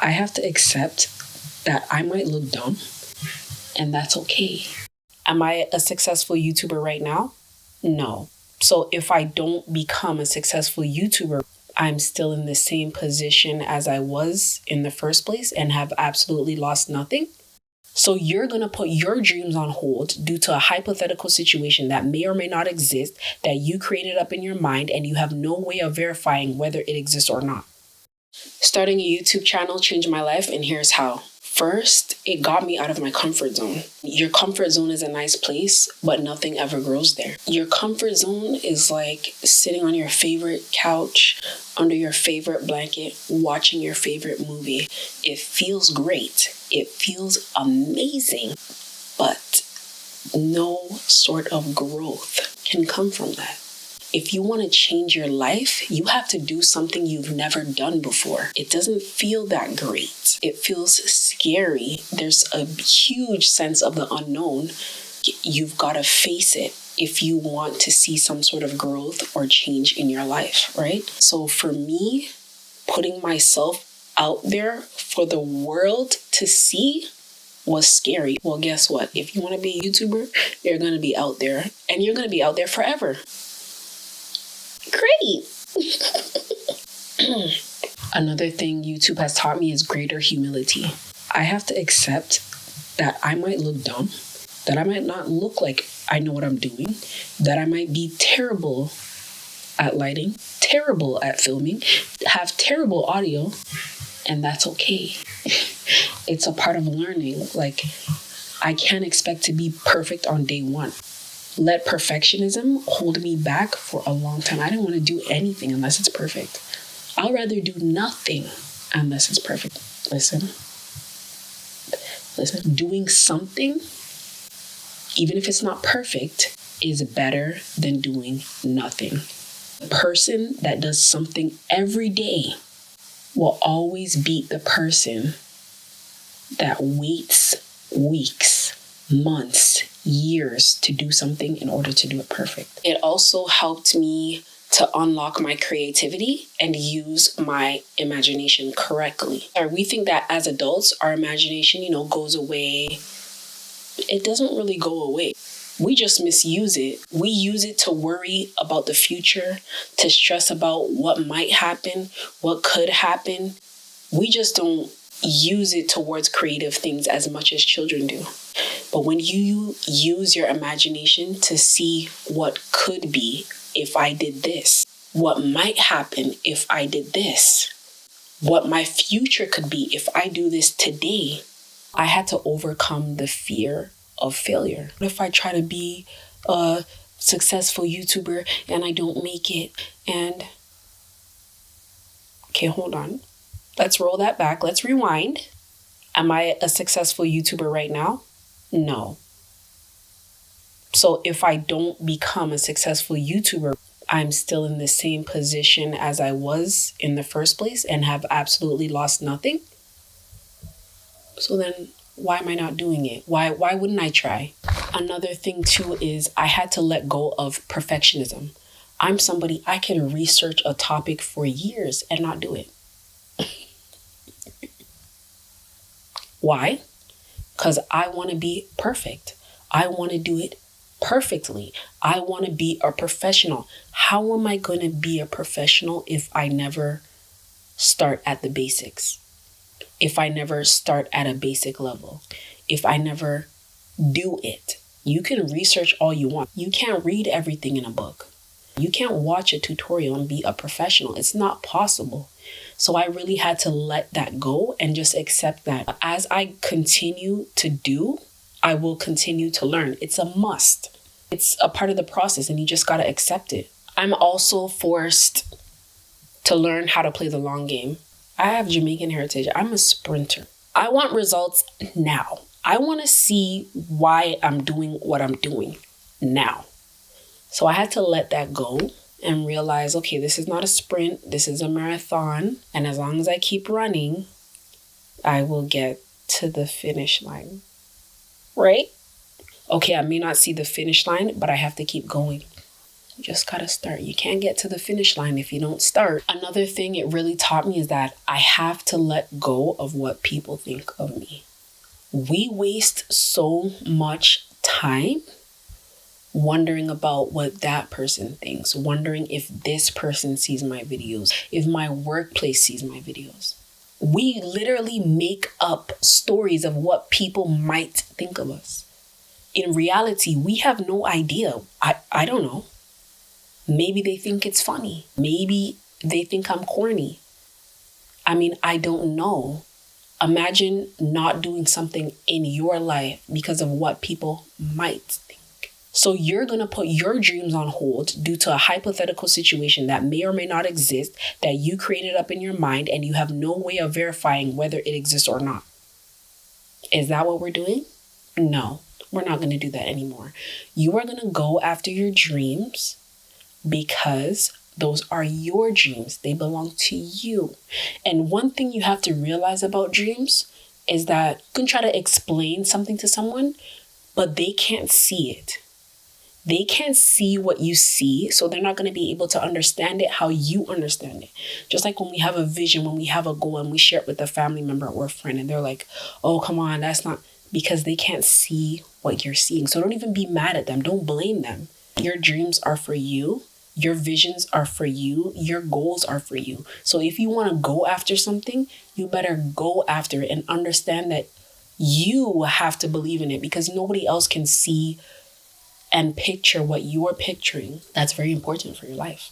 I have to accept that I might look dumb, and that's okay. Am I a successful YouTuber right now? No. So if I don't become a successful YouTuber, I'm still in the same position as I was in the first place and have absolutely lost nothing. So you're going to put your dreams on hold due to a hypothetical situation that may or may not exist, that you created up in your mind, and you have no way of verifying whether it exists or not. Starting a YouTube channel changed my life, and here's how. First, it got me out of my comfort zone. Your comfort zone is a nice place, but nothing ever grows there. Your comfort zone is like sitting on your favorite couch, under your favorite blanket, watching your favorite movie. It feels great. It feels amazing, but no sort of growth can come from that. If you want to change your life, you have to do something you've never done before. It doesn't feel that great. It feels scary. There's a huge sense of the unknown. You've got to face it if you want to see some sort of growth or change in your life, right? So for me, putting myself out there for the world to see was scary. Well, guess what? If you want to be a YouTuber, you're going to be out there, and you're going to be out there forever. Great. Another thing YouTube has taught me is greater humility. I have to accept that I might look dumb, that I might not look like I know what I'm doing, that I might be terrible at lighting, terrible at filming, have terrible audio, and that's okay. It's a part of learning. Like, I can't expect to be perfect on day one. Let perfectionism hold me back for a long time. I don't want to do anything unless it's perfect. I'll rather do nothing unless it's perfect. Listen, doing something, even if it's not perfect, is better than doing nothing. The person that does something every day will always beat the person that waits weeks, months, years to do something in order to do it perfect. It also helped me to unlock my creativity and use my imagination correctly. We think that as adults, our imagination, goes away. It doesn't really go away. We just misuse it. We use it to worry about the future, to stress about what might happen, what could happen. We just don't use it towards creative things as much as children do. But when you use your imagination to see what could be if I did this, what might happen if I did this, what my future could be if I do this today, I had to overcome the fear of failure. What if I try to be a successful YouTuber and I don't make it? And okay, hold on. Let's roll that back. Let's rewind. Am I a successful YouTuber right now? No. So if I don't become a successful YouTuber, I'm still in the same position as I was in the first place and have absolutely lost nothing. So then why am I not doing it? Why wouldn't I try? Another thing too is I had to let go of perfectionism. I'm somebody, I can research a topic for years and not do it. Why? Because I want to be perfect. I want to do it perfectly. I want to be a professional. How am I going to be a professional if I never start at the basics? If I never start at a basic level? If I never do it? You can research all you want. You can't read everything in a book. You can't watch a tutorial and be a professional. It's not possible. So I really had to let that go and just accept that as I continue to do, I will continue to learn. It's a must. It's a part of the process and you just got to accept it. I'm also forced to learn how to play the long game. I have Jamaican heritage. I'm a sprinter. I want results now. I want to see why I'm doing what I'm doing now. So I had to let that go and realize, okay, this is not a sprint. This is a marathon. And as long as I keep running, I will get to the finish line. Right? Okay, I may not see the finish line, but I have to keep going. You just gotta start. You can't get to the finish line if you don't start. Another thing it really taught me is that I have to let go of what people think of me. We waste so much time wondering about what that person thinks, wondering if this person sees my videos, if my workplace sees my videos. We literally make up stories of what people might think of us. In reality, we have no idea. I don't know. Maybe they think it's funny. Maybe they think I'm corny. I mean, I don't know. Imagine not doing something in your life because of what people might think. So you're going to put your dreams on hold due to a hypothetical situation that may or may not exist, that you created up in your mind, and you have no way of verifying whether it exists or not. Is that what we're doing? No, we're not going to do that anymore. You are going to go after your dreams because those are your dreams. They belong to you. And one thing you have to realize about dreams is that you can try to explain something to someone, but they can't see it. They can't see what you see, so they're not going to be able to understand it how you understand it. Just like when we have a vision, when we have a goal, and we share it with a family member or a friend, and they're like, oh, come on, that's not, because they can't see what you're seeing. So don't even be mad at them. Don't blame them. Your dreams are for you. Your visions are for you. Your goals are for you. So if you want to go after something, you better go after it and understand that you have to believe in it, because nobody else can see and picture what you are picturing. That's very important for your life.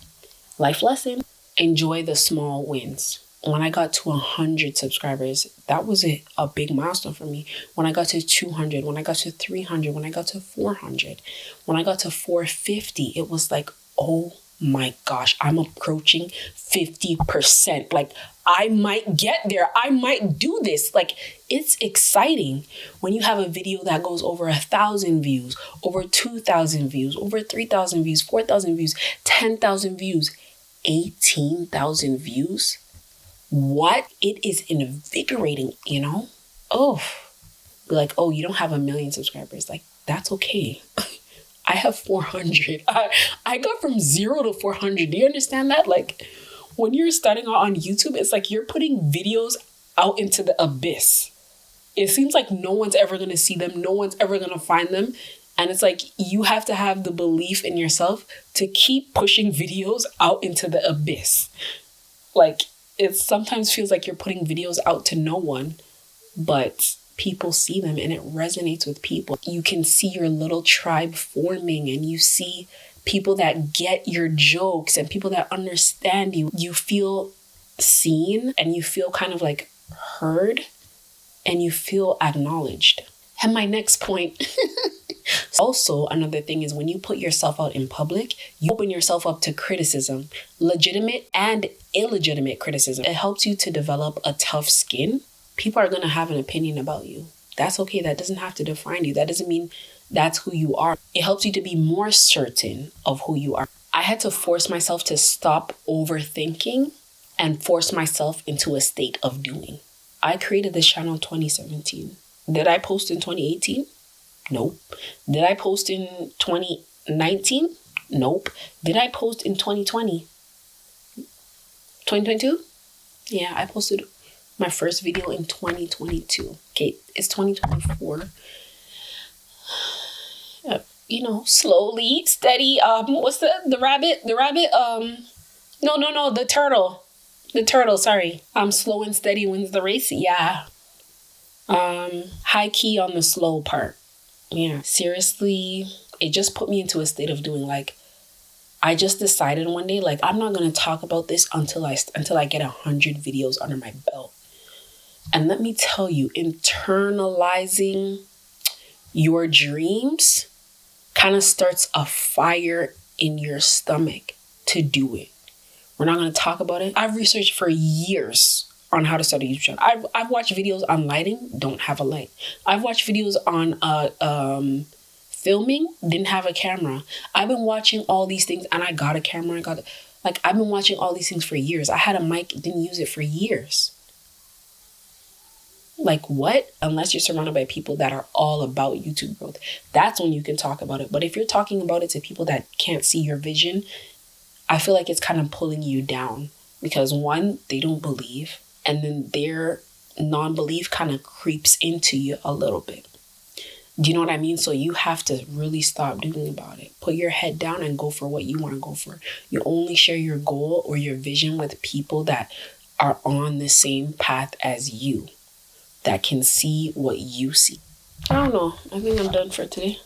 Life lesson: enjoy the small wins. When I got to 100 subscribers, that was a big milestone for me. When I got to 200, when I got to 300, when I got to 400, when I got to 450, it was like, oh my gosh, I'm approaching 50%. Like, I might get there. I might do this. Like, it's exciting when you have a video that goes over 1,000 views, over 2,000 views, over 3,000 views, 4,000 views, 10,000 views, 18,000 views. What? It is invigorating, you know? Oh, be like, oh, you don't have 1 million subscribers. Like, that's okay. I have 400. I got from 0 to 400. Do you understand that? Like, when you're starting out on YouTube, it's like you're putting videos out into the abyss. It seems like no one's ever going to see them. No one's ever going to find them. And it's like you have to have the belief in yourself to keep pushing videos out into the abyss. Like, it sometimes feels like you're putting videos out to no one, but people see them and it resonates with people. You can see your little tribe forming, and you see people that get your jokes and people that understand you. You feel seen and you feel kind of like heard and you feel acknowledged. And my next point, also another thing, is when you put yourself out in public, you open yourself up to criticism, legitimate and illegitimate criticism. It helps you to develop a tough skin. People are going to have an opinion about you. That's okay. That doesn't have to define you. That doesn't mean that's who you are. It helps you to be more certain of who you are. I had to force myself to stop overthinking and force myself into a state of doing. I created this channel in 2017. Did I post in 2018? Nope. Did I post in 2019? Nope. Did I post in 2020? 2022? Yeah, I posted my first video in 2022. Okay, it's 2024. Slowly, steady. What's the rabbit? The rabbit. No, the turtle. The turtle. Sorry. Slow and steady wins the race. Yeah. High key on the slow part. Yeah. Seriously, it just put me into a state of doing. Like, I just decided one day, like, I'm not gonna talk about this until I get 100 videos under my belt. And let me tell you, internalizing your dreams kind of starts a fire in your stomach to do it. We're not going to talk about it. I've researched for years on how to start a YouTube channel. I've watched videos on lighting, don't have a light. I've watched videos on filming, didn't have a camera. I've been watching all these things and I got a camera. I've been watching all these things for years. I had a mic, didn't use it for years. Like what? Unless you're surrounded by people that are all about YouTube growth. That's when you can talk about it. But if you're talking about it to people that can't see your vision, I feel like it's kind of pulling you down. Because one, they don't believe. And then their non-belief kind of creeps into you a little bit. Do you know what I mean? So you have to really stop doing about it. Put your head down and go for what you want to go for. You only share your goal or your vision with people that are on the same path as you, that can see what you see. I don't know. I think I'm done for today.